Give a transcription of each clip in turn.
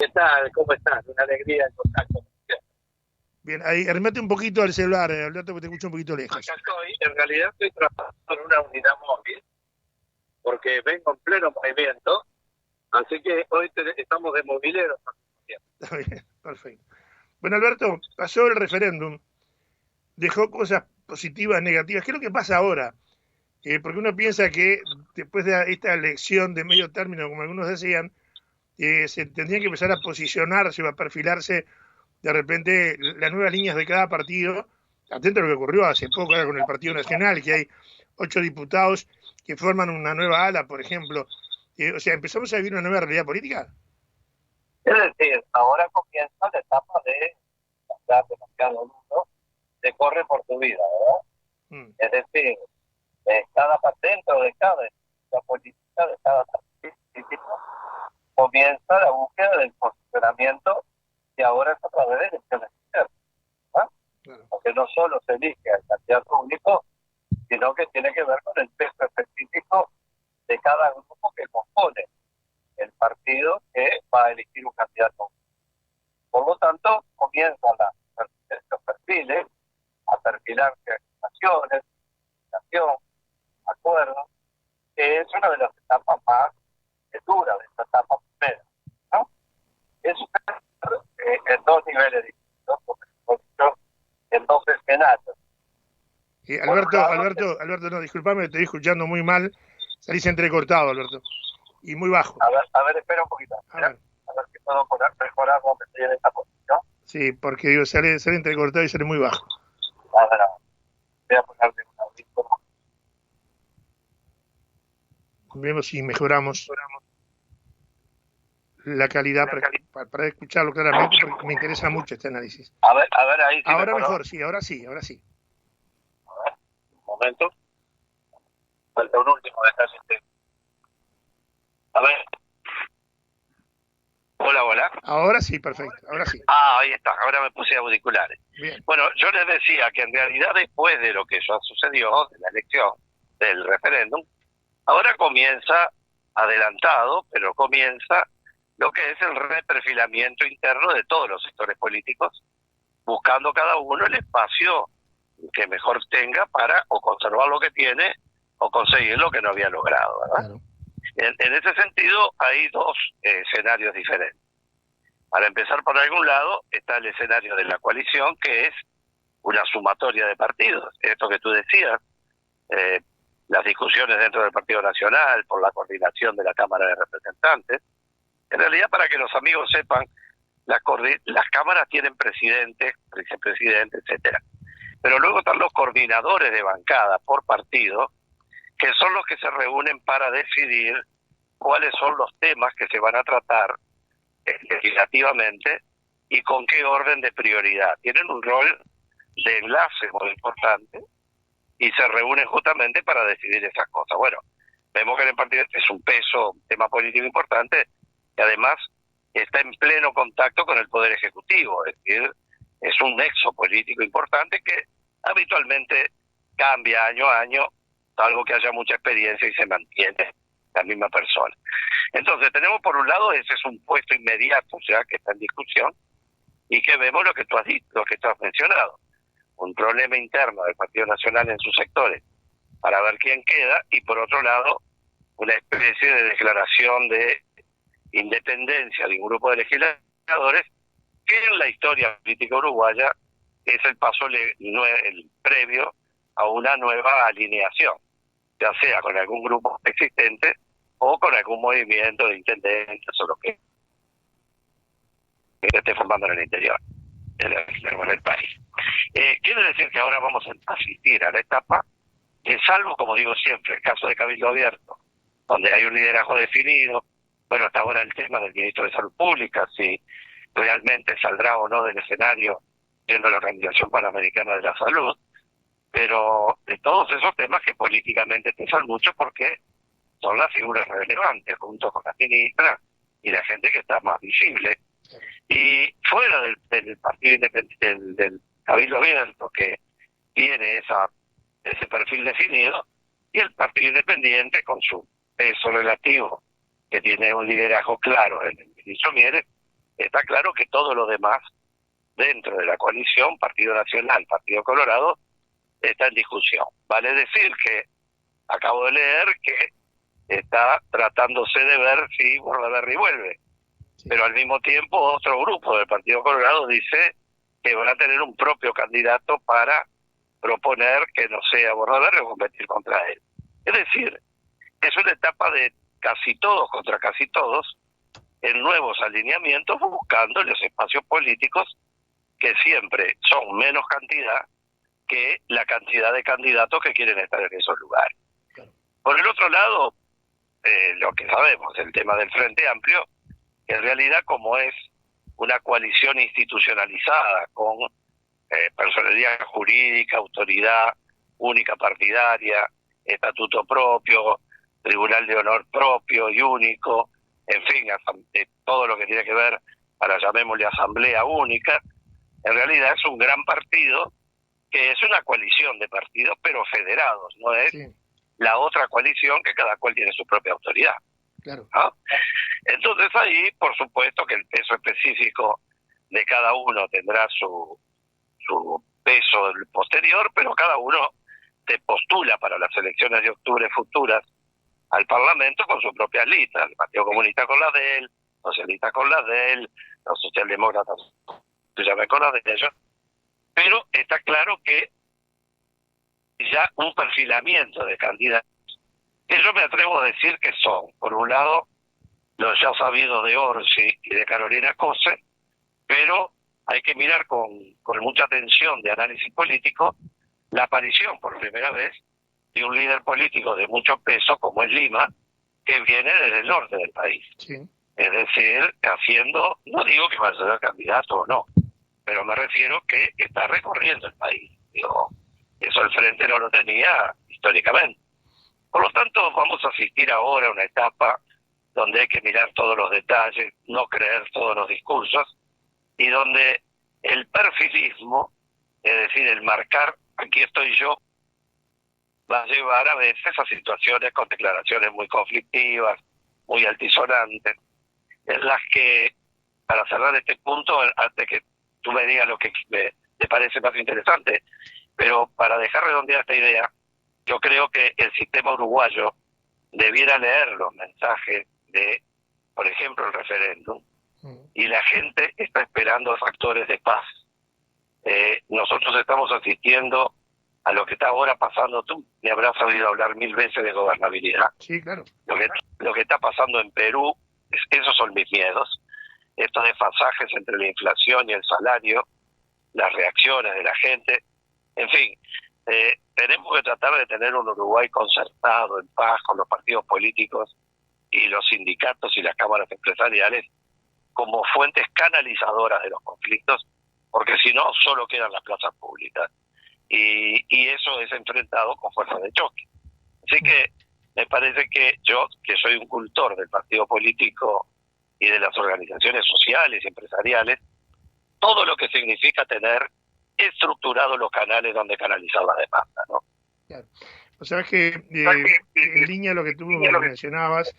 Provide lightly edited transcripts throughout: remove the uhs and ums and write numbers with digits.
¿Qué tal? ¿Cómo estás? Una alegría en contacto. Bien, ahí, arrimate un poquito al celular, Alberto, porque te escucho un poquito lejos. Acá estoy, en realidad estoy trabajando en una unidad móvil porque vengo en pleno movimiento, así que hoy estamos de mobileros. Está bien, perfecto. Bueno, Alberto, pasó el referéndum, dejó cosas positivas, negativas. ¿Qué es lo que pasa ahora? Porque uno piensa que después de esta elección de medio término, como algunos decían, se tendrían que empezar a posicionarse o a perfilarse de repente las nuevas líneas de cada partido. Atento a lo que ocurrió hace poco ahora con el Partido Nacional, que hay 8 diputados que forman una nueva ala, por ejemplo. O sea, ¿empezamos a vivir una nueva realidad política? Es decir, ahora comienza la etapa de estar demasiado duro, de corre por tu vida, ¿verdad? Mm, Es decir, de cada dentro de cada la política, de cada partido político, comienza la búsqueda del posicionamiento y ahora es a través de elecciones internas, ¿verdad? claro. Porque no solo se elige al candidato único, sino que tiene que ver con el peso específico de cada grupo que compone el partido que va a elegir un candidato. Por lo tanto, comienzan los perfiles a perfilarse acciones, acción, acuerdos, que es una de las etapas más duras de esta etapa primera, ¿no? Es en dos niveles distintos, en dos escenarios. Por un Alberto, lado, Alberto, no, disculpame, te estoy escuchando muy mal. Salís entrecortado, Alberto, y muy bajo. espera un poquito, A espera, ver, a ver si puedo mejorar donde estoy en esta posición. sí, porque digo, sale entrecortado y sale muy bajo. A ver, voy a ponerle un audífono. Vemos si mejoramos la calidad para escucharlo claramente, porque me interesa mucho este análisis. A ver ahí si Ahora mejoró. mejor, sí, ahora sí, ahora sí. A ver, un momento. Falta un último detalle. A ver. Hola, hola. Ahora sí, perfecto, ahora sí. Ah, ahí está. Ahora me puse auriculares. Bien. Bueno, yo les decía que en realidad después de lo que ya sucedió, de la elección, del referéndum, ahora comienza, adelantado, pero comienza lo que es el reperfilamiento interno de todos los sectores políticos, buscando cada uno el espacio que mejor tenga para o conservar lo que tiene o conseguir lo que no había logrado, ¿verdad? Claro. En ese sentido hay dos escenarios diferentes. Para empezar, por algún lado está el escenario de la coalición, que es una sumatoria de partidos. Esto que tú decías, eh, las discusiones dentro del Partido Nacional por la coordinación de la Cámara de Representantes. En realidad, para que los amigos sepan, las cámaras tienen presidentes, vicepresidentes, etcétera. Pero luego están los coordinadores de bancada por partido, que son los que se reúnen para decidir cuáles son los temas que se van a tratar legislativamente y con qué orden de prioridad. Tienen un rol de enlace muy importante y se reúnen justamente para decidir esas cosas. Bueno, vemos que el partido es un peso, un tema político importante, y además está en pleno contacto con el Poder Ejecutivo, es decir, es un nexo político importante que habitualmente cambia año a año, salvo que haya mucha experiencia y se mantiene la misma persona. Entonces tenemos por un lado, ese es un puesto inmediato, o sea, que está en discusión, y que vemos lo que tú has dicho, lo que tú has mencionado, un problema interno del Partido Nacional en sus sectores, para ver quién queda, y por otro lado, una especie de declaración de independencia de un grupo de legisladores, que en la historia política uruguaya es el paso el previo a una nueva alineación, ya sea con algún grupo existente o con algún movimiento de intendentes o lo que esté formando en el interior del país. Quiere decir que ahora vamos a asistir a la etapa que, salvo, como digo siempre, el caso de Cabildo Abierto, donde hay un liderazgo definido, bueno, hasta ahora el tema del ministro de Salud Pública, si realmente saldrá o no del escenario siendo la Organización Panamericana de la Salud, pero de todos esos temas que políticamente pesan mucho porque son las figuras relevantes, junto con la ministra y la gente que está más visible. Y fuera del partido independiente, del Cabildo Abierto, que tiene ese perfil definido, y el partido independiente con su peso relativo, que tiene un liderazgo claro en el ministro Mieres, está claro que todo lo demás dentro de la coalición, Partido Nacional, Partido Colorado, está en discusión. Vale decir que acabo de leer que está tratándose de ver si Bordaberry vuelve, pero al mismo tiempo otro grupo del Partido Colorado dice que van a tener un propio candidato para proponer que no sea Bordaberry o competir contra él. Es decir, es una etapa de casi todos contra casi todos, en nuevos alineamientos, buscando los espacios políticos que siempre son menos cantidad que la cantidad de candidatos que quieren estar en esos lugares. Por el otro lado, lo que sabemos, el tema del Frente Amplio, que en realidad como es una coalición institucionalizada con personalidad jurídica, autoridad única partidaria, estatuto propio, tribunal de honor propio y único, en fin, todo lo que tiene que ver, para llamémosle asamblea única, en realidad es un gran partido que es una coalición de partidos pero federados, no es la otra coalición que cada cual tiene su propia autoridad. Claro. ¿No? Entonces ahí, por supuesto que el peso específico de cada uno tendrá su peso posterior, pero cada uno se postula para las elecciones de octubre futuras al Parlamento con sus propias listas, el Partido Comunista con las de él, los socialistas con las de él, los socialdemócratas con las de ellos, pero está claro que ya un perfilamiento de candidatos, que yo me atrevo a decir que son, por un lado, los ya sabidos de Orsi y de Carolina Cose, pero hay que mirar con mucha atención de análisis político la aparición por primera vez de un líder político de mucho peso como es Lima, que viene desde el norte del país. Sí. Es decir, haciendo, no digo que va a ser candidato o no, pero me refiero que está recorriendo el país. Digo, eso el Frente no lo tenía históricamente. Por lo tanto, vamos a asistir ahora a una etapa donde hay que mirar todos los detalles, no creer todos los discursos, y donde el perfilismo, es decir, el marcar, aquí estoy yo, va a llevar a veces a situaciones con declaraciones muy conflictivas, muy altisonantes, en las que, para cerrar este punto, antes que tú me digas lo que te parece más interesante, pero para dejar redondeada esta idea, yo creo que el sistema uruguayo debiera leer los mensajes de, por ejemplo, el referéndum, y la gente está esperando factores de paz. Nosotros estamos asistiendo a lo que está ahora pasando. Tú me habrás oído hablar 1000 veces de gobernabilidad. Sí, claro. Lo que está pasando en Perú, esos son mis miedos. Estos desfasajes entre la inflación y el salario, las reacciones de la gente, en fin, tenemos que tratar de tener un Uruguay concertado, en paz, con los partidos políticos y los sindicatos y las cámaras empresariales como fuentes canalizadoras de los conflictos, porque si no, solo quedan las plazas públicas. Y eso es enfrentado con fuerzas de choque. Así que me parece que yo, que soy un cultor del partido político y de las organizaciones sociales y empresariales, todo lo que significa tener estructurados los canales donde canalizar la demanda, ¿no? Claro. O sea que, en línea a lo que tú mencionabas,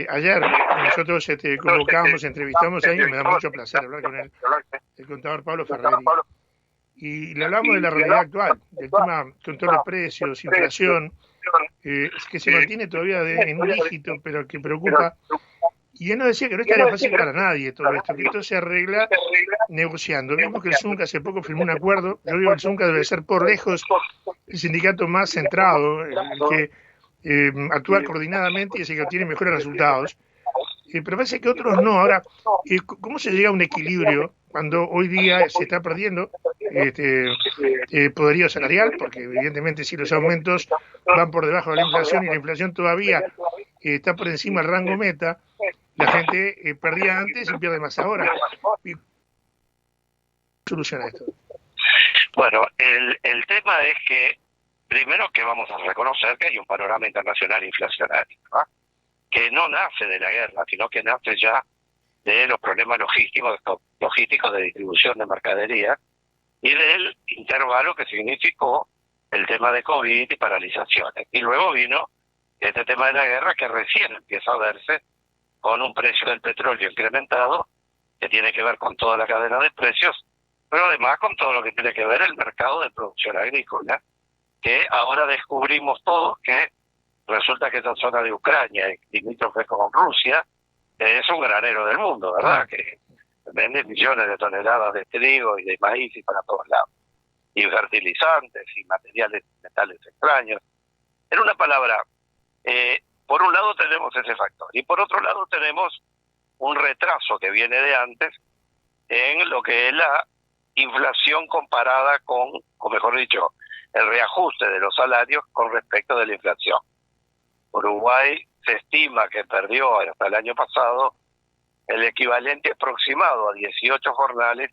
ayer nosotros convocamos, entrevistamos a alguien, me da mucho placer hablar con él, el contador Pablo Ferreri, y le hablamos de la realidad actual, del tema control de precios, inflación, que se mantiene todavía en un dígito, pero que preocupa. Y él nos decía que no es tarea fácil para nadie todo esto, que esto se arregla negociando. Vimos que el Zunca hace poco firmó un acuerdo. Yo digo que el Zunca debe ser por lejos el sindicato más centrado, el que actúa coordinadamente y es el que obtiene mejores resultados. Pero parece que otros no. Ahora, ¿cómo se llega a un equilibrio cuando hoy día se está perdiendo poderío salarial? Porque evidentemente si los aumentos van por debajo de la inflación y la inflación todavía está por encima del rango meta, la gente perdía antes y pierde más ahora. ¿Cómo soluciona esto? Bueno, el tema es que, primero que vamos a reconocer que hay un panorama internacional inflacionario, ¿no? Que no nace de la guerra, sino que nace ya de los problemas logísticos de distribución de mercadería y del intervalo que significó el tema de COVID y paralizaciones. Y luego vino este tema de la guerra que recién empieza a verse con un precio del petróleo incrementado que tiene que ver con toda la cadena de precios, pero además con todo lo que tiene que ver el mercado de producción agrícola, que ahora descubrimos todos que resulta que esa zona de Ucrania, limítrofe con Rusia, es un granero del mundo, ¿verdad? Que vende millones de toneladas de trigo y de maíz y para todos lados, y fertilizantes y materiales, metales extraños. En una palabra, por un lado tenemos ese factor, y por otro lado tenemos un retraso que viene de antes en lo que es la inflación comparada con, o mejor dicho, el reajuste de los salarios con respecto de la inflación. Uruguay se estima que perdió hasta el año pasado el equivalente aproximado a 18 jornales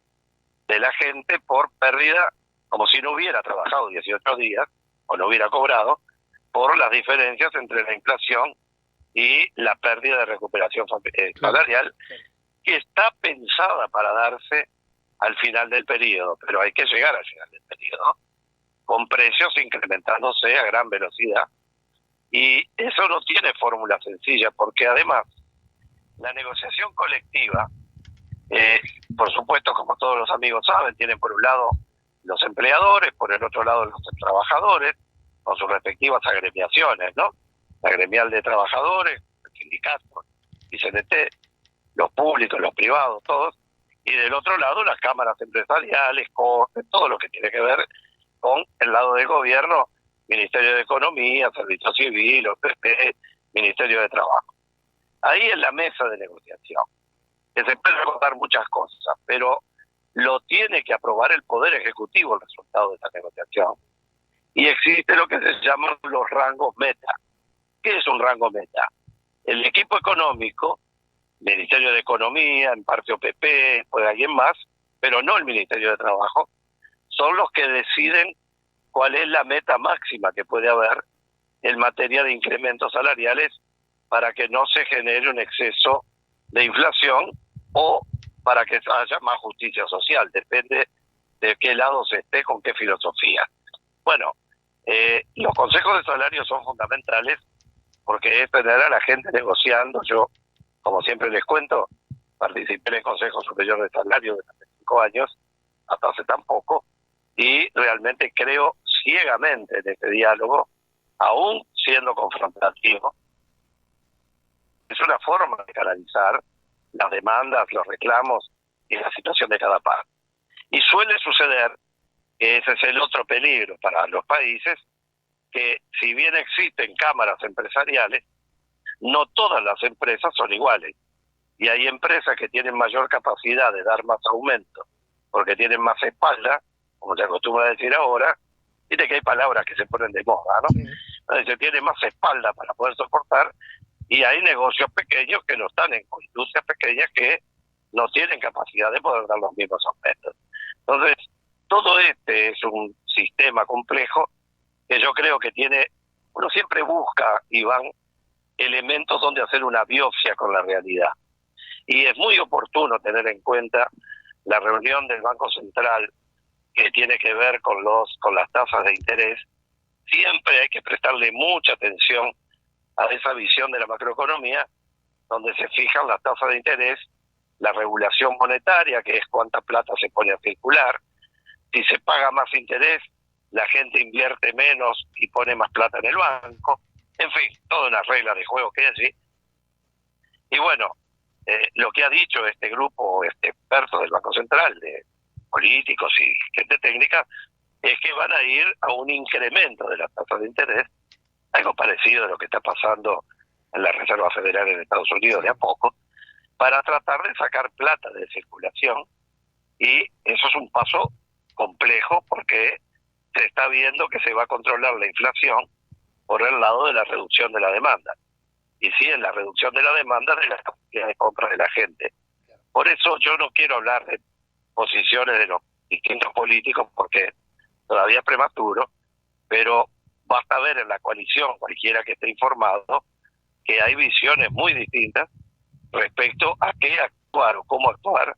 de la gente por pérdida, como si no hubiera trabajado 18 días o no hubiera cobrado, por las diferencias entre la inflación y la pérdida de recuperación salarial, que está pensada para darse al final del periodo, pero hay que llegar al final del periodo, con precios incrementándose a gran velocidad. Y eso no tiene fórmula sencilla, porque además la negociación colectiva, por supuesto, como todos los amigos saben, tienen por un lado los empleadores, por el otro lado los trabajadores, con sus respectivas agremiaciones, ¿no? La gremial de trabajadores, el sindicato, y CNT, los públicos, los privados, todos, y del otro lado las cámaras empresariales, todo lo que tiene que ver con el lado del gobierno, Ministerio de Economía, Servicio Civil, OPP, Ministerio de Trabajo. Ahí en la mesa de negociación, que se pueden acordar muchas cosas, pero lo tiene que aprobar el Poder Ejecutivo el resultado de esta negociación. Y existe lo que se llaman los rangos meta. ¿Qué es un rango meta? El equipo económico, Ministerio de Economía, en parte OPP, puede alguien más, pero no el Ministerio de Trabajo, son los que deciden cuál es la meta máxima que puede haber en materia de incrementos salariales para que no se genere un exceso de inflación o para que haya más justicia social. Depende de qué lado se esté, con qué filosofía. Bueno, los consejos de salario son fundamentales porque es tener a la gente negociando. Yo, como siempre les cuento, participé en el Consejo Superior de Salario durante 5 años, hasta hace tan poco, y realmente creo ciegamente en este diálogo, aún siendo confrontativo. Es una forma de canalizar las demandas, los reclamos y la situación de cada parte. Y suele suceder que ese es el otro peligro para los países, que si bien existen cámaras empresariales, no todas las empresas son iguales. Y hay empresas que tienen mayor capacidad de dar más aumento porque tienen más espalda, como se acostumbra a decir ahora. Viste que hay palabras que se ponen de moda, ¿no? Sí. Entonces, se tiene más espalda para poder soportar, y hay negocios pequeños que no están en industrias pequeñas que no tienen capacidad de poder dar los mismos aumentos. Entonces, todo este es un sistema complejo que yo creo que tiene, uno siempre busca, Iván, elementos donde hacer una biopsia con la realidad. Y es muy oportuno tener en cuenta la reunión del Banco Central que tiene que ver con las tasas de interés. Siempre hay que prestarle mucha atención a esa visión de la macroeconomía, donde se fijan las tasas de interés, la regulación monetaria, que es cuánta plata se pone a circular. Si se paga más interés, la gente invierte menos y pone más plata en el banco. En fin, toda una regla de juego que hay allí. Y bueno, lo que ha dicho este grupo, este experto del Banco Central, de políticos y gente técnica, es que van a ir a un incremento de las tasas de interés, algo parecido a lo que está pasando en la Reserva Federal en Estados Unidos de a poco, para tratar de sacar plata de circulación. Y eso es un paso complejo porque se está viendo que se va a controlar la inflación por el lado de la reducción de la demanda. Y sí, en la reducción de la demanda de la capacidad de compra de la gente. Por eso yo no quiero hablar de posiciones de los distintos políticos porque todavía es prematuro, pero basta ver en la coalición, cualquiera que esté informado, que hay visiones muy distintas respecto a qué actuar o cómo actuar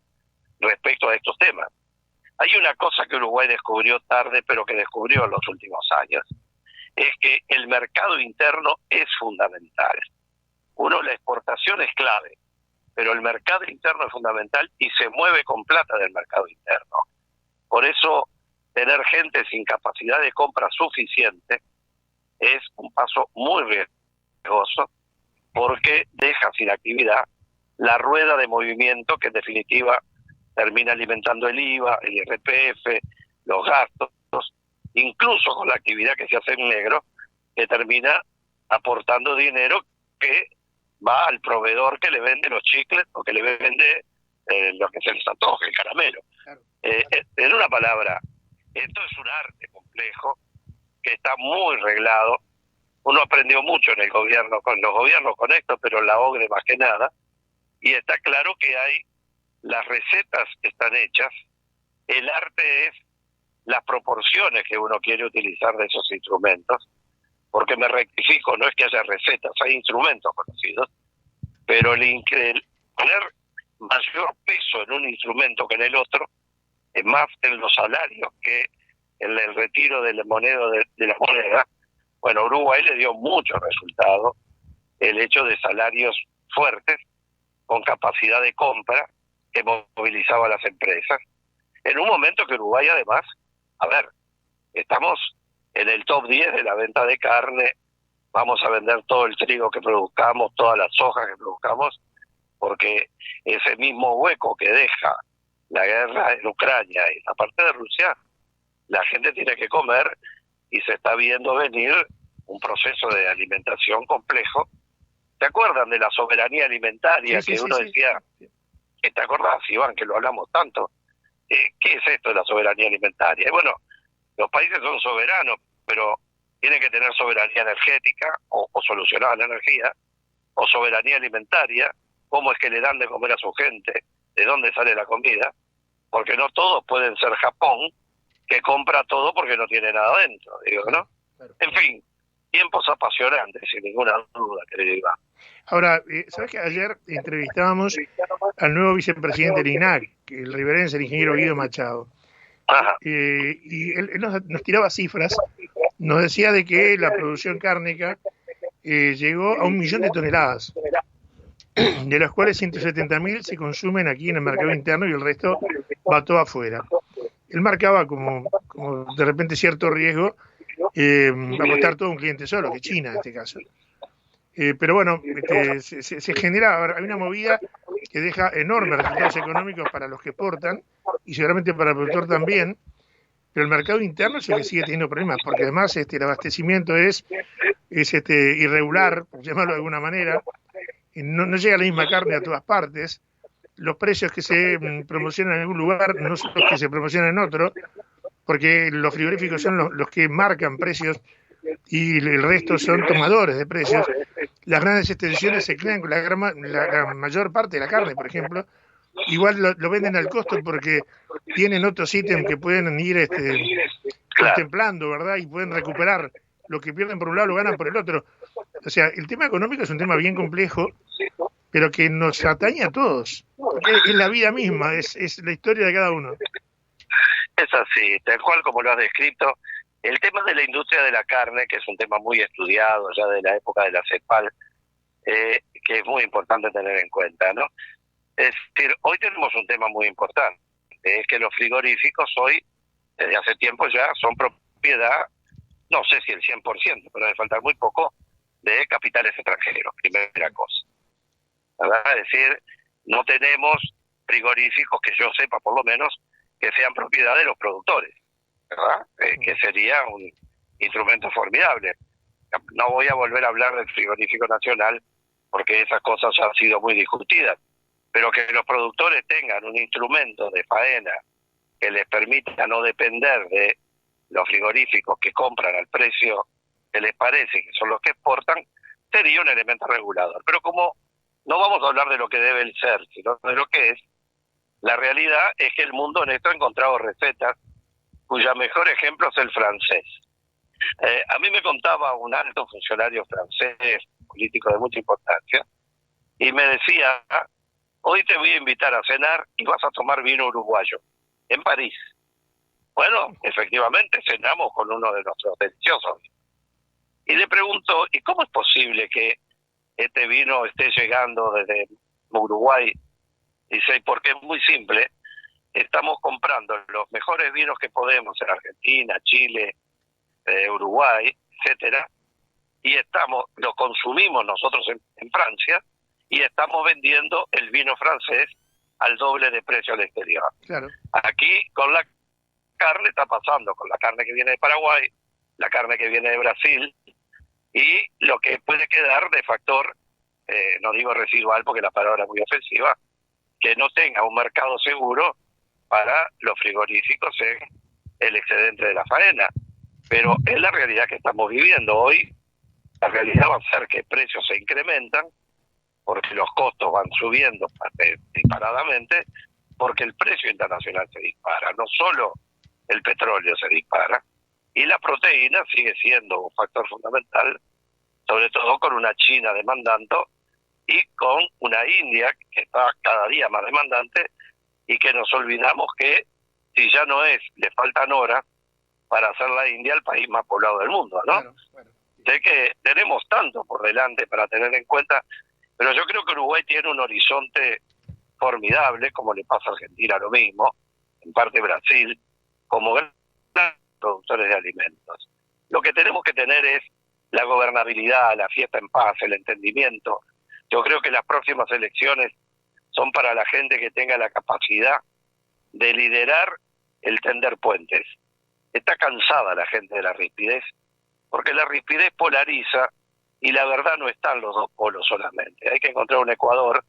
respecto a estos temas. Hay una cosa que Uruguay descubrió tarde, pero que descubrió en los últimos años, es que el mercado interno es fundamental. Uno, la exportación es clave, pero el mercado interno es fundamental y se mueve con plata del mercado interno. Por eso, tener gente sin capacidad de compra suficiente es un paso muy riesgoso, porque deja sin actividad la rueda de movimiento que en definitiva termina alimentando el IVA, el IRPF, los gastos, incluso con la actividad que se hace en negro, que termina aportando dinero que va al proveedor que le vende los chicles o que le vende lo que se les antoje, el caramelo. Claro. En una palabra, esto es un arte complejo que está muy reglado. Uno aprendió mucho en el gobierno, con los gobiernos con esto, pero en la OCDE más que nada, y está claro que hay, las recetas están hechas, el arte es las proporciones que uno quiere utilizar de esos instrumentos, porque me rectifico, no es que haya recetas, hay instrumentos conocidos, pero el poner mayor peso en un instrumento que en el otro, es más en los salarios que en el retiro de la moneda, de la moneda. Bueno, Uruguay le dio mucho resultado el hecho de salarios fuertes, con capacidad de compra, que movilizaba a las empresas. En un momento que Uruguay, además, a ver, estamos en el top 10 de la venta de carne, vamos a vender todo el trigo que produzcamos, todas las sojas que produzcamos, porque ese mismo hueco que deja la guerra en Ucrania y la parte de Rusia, la gente tiene que comer y se está viendo venir un proceso de alimentación complejo. ¿Te acuerdan de la soberanía alimentaria que uno decía? ¿Te acordás, Iván, que lo hablamos tanto? ¿Qué es esto de la soberanía alimentaria? Y bueno, los países son soberanos, pero tienen que tener soberanía energética o solucionar la energía, o soberanía alimentaria, cómo es que le dan de comer a su gente, de dónde sale la comida, porque no todos pueden ser Japón, que compra todo porque no tiene nada adentro, digo, ¿no? En fin, tiempos apasionantes, sin ninguna duda, querido Iván. Ahora, ¿sabes que ayer entrevistábamos al nuevo vicepresidente del INAC, el riverense, el ingeniero Guido Machado? Y él nos tiraba cifras, nos decía de que la producción cárnica llegó a 1 millón de toneladas, de las cuales 170.000 se consumen aquí en el mercado interno y el resto va todo afuera. Él marcaba como de repente cierto riesgo apostar todo a un cliente solo, que China en este caso. Pero bueno, se genera, hay una movida que deja enormes resultados económicos para los que exportan y seguramente para el productor también, pero el mercado interno es el que sigue teniendo problemas, porque además el abastecimiento es irregular, por llamarlo de alguna manera, no llega la misma carne a todas partes, los precios que se promocionan en algún lugar no son los que se promocionan en otro, porque los frigoríficos son los que marcan precios y el resto son tomadores de precios. Las grandes extensiones se crean con la mayor parte de la carne, por ejemplo, igual lo venden al costo porque tienen otros ítems que pueden ir contemplando, ¿verdad? Y pueden recuperar lo que pierden por un lado, lo ganan por el otro. O sea, el tema económico es un tema bien complejo, pero que nos atañe a todos, porque es la vida misma, es la historia de cada uno. Es así, tal cual como lo has descrito. El tema de la industria de la carne, que es un tema muy estudiado ya de la época de la CEPAL, que es muy importante tener en cuenta, ¿no? Es decir, hoy tenemos un tema muy importante, es que los frigoríficos hoy, desde hace tiempo ya, son propiedad, no sé si el 100%, pero debe faltar muy poco, de capitales extranjeros, primera cosa. ¿Verdad? Es decir, no tenemos frigoríficos, que yo sepa por lo menos, que sean propiedad de los productores, ¿verdad? Que sería un instrumento formidable. No voy a volver a hablar del frigorífico nacional, porque esas cosas ya han sido muy discutidas, pero que los productores tengan un instrumento de faena que les permita no depender de los frigoríficos que compran al precio que les parece, que son los que exportan, sería un elemento regulador. Pero como no vamos a hablar de lo que debe el ser, sino de lo que es, la realidad es que el mundo en esto ha encontrado recetas cuya mejor ejemplo es el francés. A mí me contaba un alto funcionario francés, político de mucha importancia, y me decía, hoy te voy a invitar a cenar y vas a tomar vino uruguayo, en París. Bueno, efectivamente cenamos con uno de nuestros deliciosos. Y le pregunto, ¿y cómo es posible que este vino esté llegando desde Uruguay. Dice, porque es muy simple, estamos comprando los mejores vinos que podemos en Argentina, Chile, Uruguay, etcétera, y lo consumimos nosotros en Francia, y estamos vendiendo el vino francés al doble de precio al exterior. Claro. Aquí con la carne está pasando, con la carne que viene de Paraguay, la carne que viene de Brasil, y lo que puede quedar de factor, no digo residual porque la palabra es muy ofensiva, que no tenga un mercado seguro para los frigoríficos en el excedente de la faena. Pero es la realidad que estamos viviendo hoy. La realidad va a ser que precios se incrementan porque los costos van subiendo disparadamente, porque el precio internacional se dispara, no solo el petróleo se dispara, y la proteína sigue siendo un factor fundamental, sobre todo con una China demandando y con una India que está cada día más demandante, y que nos olvidamos que si ya no es, le faltan horas para hacer la India el país más poblado del mundo, ¿no? Claro. Sé que tenemos tanto por delante para tener en cuenta, pero yo creo que Uruguay tiene un horizonte formidable, como le pasa a Argentina lo mismo, en parte Brasil, como grandes productores de alimentos. Lo que tenemos que tener es la gobernabilidad, la fiesta en paz, el entendimiento. Yo creo que las próximas elecciones son para la gente que tenga la capacidad de liderar el tender puentes. Está cansada la gente de la rispidez, porque la rispidez polariza y la verdad no está en los dos polos solamente. Hay que encontrar un Ecuador,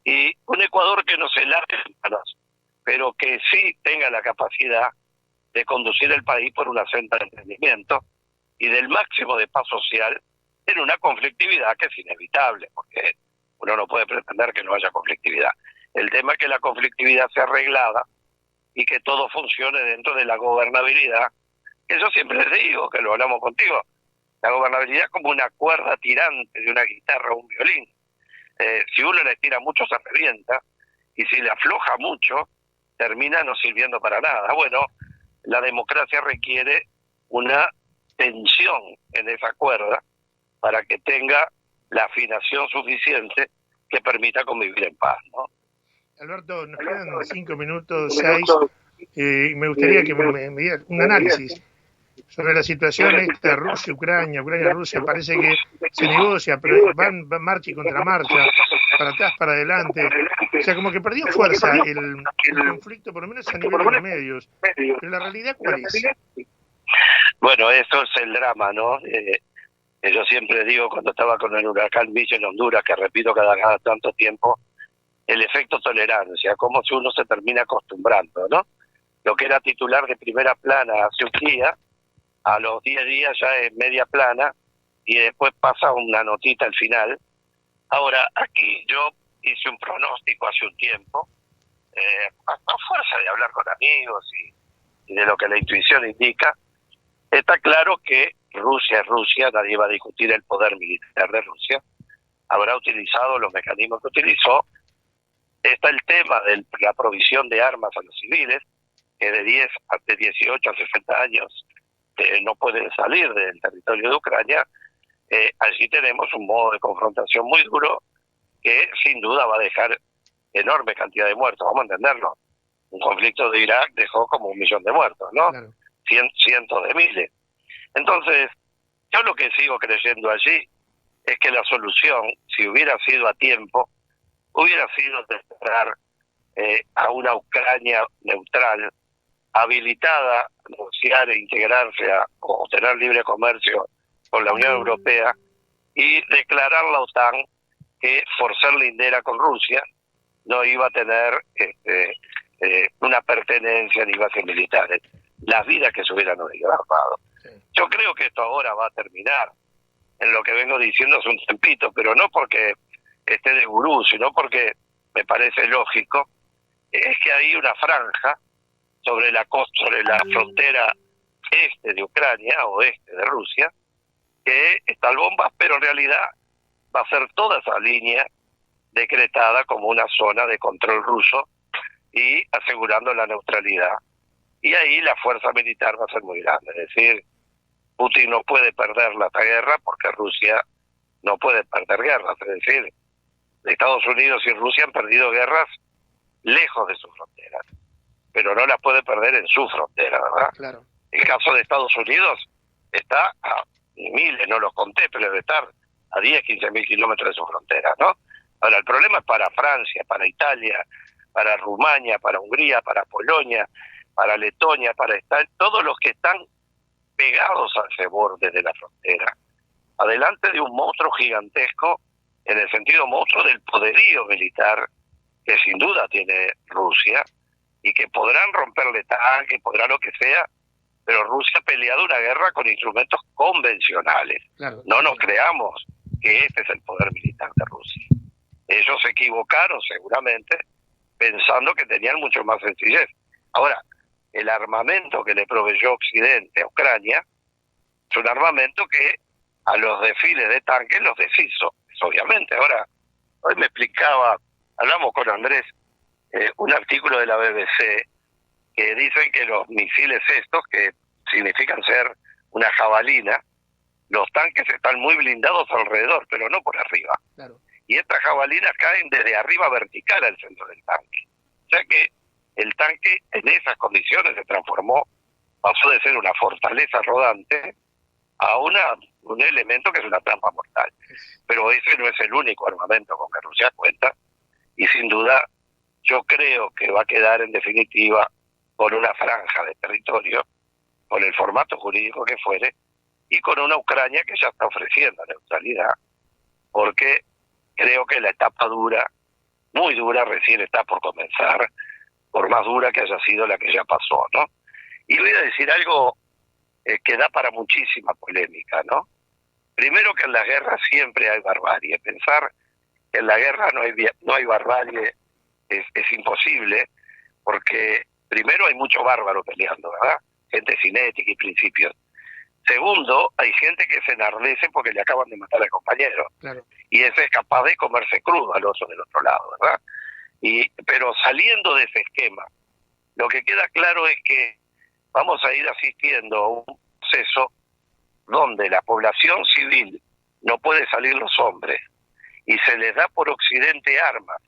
y un Ecuador que no se lave las manos, pero que sí tenga la capacidad de conducir el país por una senda de entendimiento y del máximo de paz social en una conflictividad que es inevitable, porque uno no puede pretender que no haya conflictividad. El tema es que la conflictividad sea arreglada y que todo funcione dentro de la gobernabilidad, que yo siempre les digo, que lo hablamos contigo, la gobernabilidad es como una cuerda tirante de una guitarra o un violín. Si uno le tira mucho se revienta, y si le afloja mucho, termina no sirviendo para nada. Bueno, la democracia requiere una tensión en esa cuerda para que tenga la afinación suficiente que permita convivir en paz, ¿no? Alberto, nos quedan 5 minutos, 6, y me gustaría que me digas un análisis sobre la situación esta, Rusia-Ucrania, Ucrania-Rusia. Parece que se negocia, pero van marcha y contramarcha, para atrás, para adelante. O sea, como que perdió fuerza el conflicto, por lo menos a nivel de los medios. Pero la realidad, ¿cuál es? Bueno, eso es el drama, ¿no? Yo siempre digo, cuando estaba con el huracán Mitch en Honduras, que repito cada tanto tiempo, el efecto tolerancia, cómo si uno se termina acostumbrando, ¿no? Lo que era titular de primera plana hace un día, a los 10 días ya es media plana, y después pasa una notita al final. Ahora, aquí yo hice un pronóstico hace un tiempo, a fuerza de hablar con amigos y de lo que la intuición indica. Está claro que Rusia es Rusia, nadie va a discutir el poder militar de Rusia, habrá utilizado los mecanismos que utilizó. Está el tema de la provisión de armas a los civiles, que de 18 a 60 años no pueden salir del territorio de Ucrania. Allí tenemos un modo de confrontación muy duro que sin duda va a dejar enorme cantidad de muertos, vamos a entenderlo. Un conflicto de Irak dejó como 1 millón de muertos, ¿no? Claro. Cientos de miles. Entonces, yo lo que sigo creyendo allí es que la solución, si hubiera sido a tiempo, hubiera sido declarar a una Ucrania neutral, habilitada a negociar e integrarse o tener libre comercio con la Unión Europea, y declarar la OTAN que por ser lindera con Rusia no iba a tener una pertenencia ni bases militares. Las vidas que se hubieran ahorrado. Sí. Yo creo que esto ahora va a terminar en lo que vengo diciendo hace un tiempito, pero no porque esté de gurú, sino porque me parece lógico. Es que hay una franja sobre la frontera este de Ucrania, oeste de Rusia, que está al bombas, pero en realidad va a ser toda esa línea decretada como una zona de control ruso y asegurando la neutralidad. Y ahí la fuerza militar va a ser muy grande. Es decir, Putin no puede perder la guerra porque Rusia no puede perder guerras. Es decir, Estados Unidos y Rusia han perdido guerras lejos de sus fronteras, pero no las puede perder en su frontera, ¿verdad? Claro. El caso de Estados Unidos está a miles, no los conté, pero debe estar a 10, 15 mil kilómetros de su frontera, ¿no? Ahora, el problema es para Francia, para Italia, para Rumania, para Hungría, para Polonia, para Letonia, para todos los que están pegados a ese borde de la frontera, adelante de un monstruo gigantesco, en el sentido monstruo del poderío militar que sin duda tiene Rusia, y que podrán romperle tanques, podrá lo que sea, pero Rusia ha peleado una guerra con instrumentos convencionales. Claro. No nos creamos que este es el poder militar de Rusia. Ellos se equivocaron seguramente pensando que tenían mucho más sencillez. Ahora, el armamento que le proveyó Occidente a Ucrania es un armamento que a los desfiles de tanques los deshizo, obviamente. Ahora, hoy me explicaba, hablamos con Andrés, un artículo de la BBC que dicen que los misiles estos, que significan ser una jabalina, los tanques están muy blindados alrededor, pero no por arriba. Claro. Y estas jabalinas caen desde arriba vertical al centro del tanque. O sea que el tanque en esas condiciones se transformó, pasó de ser una fortaleza rodante a un elemento que es una trampa mortal. Pero ese no es el único armamento con que Rusia cuenta, y sin duda yo creo que va a quedar en definitiva con una franja de territorio, con el formato jurídico que fuere, y con una Ucrania que ya está ofreciendo neutralidad, porque creo que la etapa dura, muy dura, recién está por comenzar, por más dura que haya sido la que ya pasó, ¿no? Y voy a decir algo que da para muchísima polémica, ¿no? Primero, que en las guerras siempre hay barbarie. Pensar que en la guerra no hay barbarie es imposible, porque primero hay mucho bárbaro peleando, ¿verdad? Gente sin ética y principios. Segundo, hay gente que se enardece porque le acaban de matar al compañero. Claro. Y ese es capaz de comerse crudo al otro del otro lado, ¿verdad? Pero saliendo de ese esquema, lo que queda claro es que vamos a ir asistiendo a un proceso donde la población civil no puede salir los hombres y se les da por Occidente armas.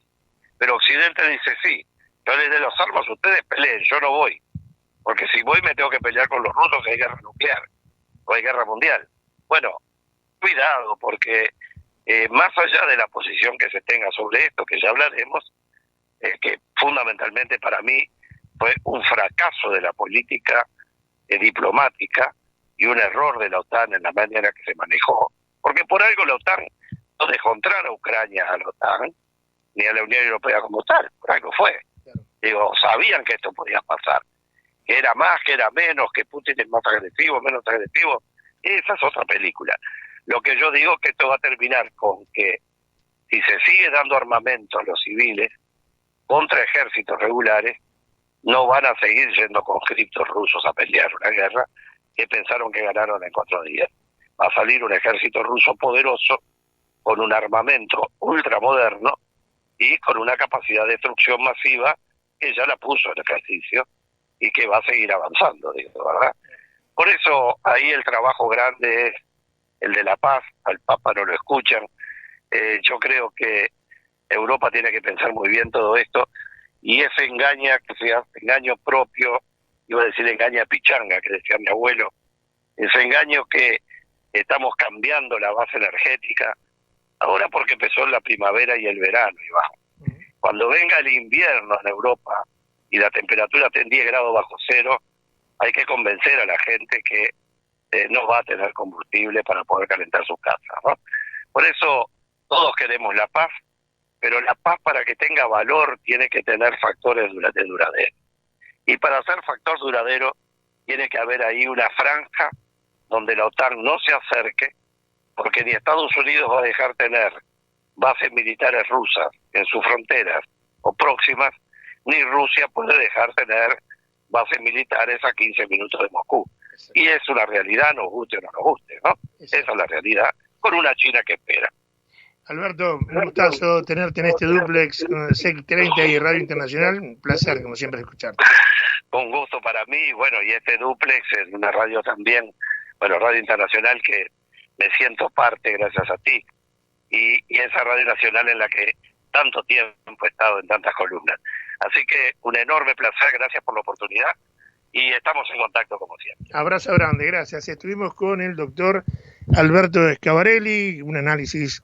Pero Occidente dice, sí, yo les doy las armas, ustedes peleen, yo no voy. Porque si voy me tengo que pelear con los rusos que hay guerra nuclear o hay guerra mundial. Bueno, cuidado, porque más allá de la posición que se tenga sobre esto, que ya hablaremos, que fundamentalmente para mí fue un fracaso de la política diplomática y un error de la OTAN en la manera que se manejó, porque por algo la OTAN no dejó entrar a Ucrania a la OTAN, ni a la Unión Europea como tal, por algo fue. Claro. Digo, sabían que esto podía pasar, que era más, que era menos, que Putin es más agresivo, menos agresivo, esa es otra película. Lo que yo digo es que esto va a terminar con que, si se sigue dando armamento a los civiles contra ejércitos regulares, no van a seguir yendo conscriptos rusos a pelear una guerra que pensaron que ganaron en 4 días. Va a salir un ejército ruso poderoso, con un armamento ultramoderno y con una capacidad de destrucción masiva que ya la puso en ejercicio y que va a seguir avanzando, digo, ¿verdad? Por eso ahí el trabajo grande es el de la paz. Al Papa no lo escuchan. Yo creo que Europa tiene que pensar muy bien todo esto, y ese engaño propio, iba a decir engaña pichanga, que decía mi abuelo, ese engaño que estamos cambiando la base energética, ahora porque empezó la primavera y el verano, y bajo. Cuando venga el invierno en Europa y la temperatura esté en 10 grados bajo cero, hay que convencer a la gente que no va a tener combustible para poder calentar sus casas, ¿no? Por eso todos queremos la paz, pero la paz, para que tenga valor, tiene que tener factores de duradero. Y para ser factor duradero, tiene que haber ahí una franja donde la OTAN no se acerque, porque ni Estados Unidos va a dejar tener bases militares rusas en sus fronteras o próximas, ni Rusia puede dejar tener bases militares a 15 minutos de Moscú. Exacto. Y es una realidad, nos guste o no nos guste, ¿no? Exacto. Esa es la realidad, con una China que espera. Alberto, un gustazo tenerte en este duplex SEC 30 y Radio Internacional. Un placer, como siempre, escucharte. Un gusto para mí, bueno, y este duplex en una radio también, bueno, Radio Internacional, que me siento parte gracias a ti. Y esa Radio Nacional en la que tanto tiempo he estado en tantas columnas. Así que un enorme placer, gracias por la oportunidad y estamos en contacto como siempre. Abrazo grande, gracias. Estuvimos con el doctor Alberto Schiavarelli, un análisis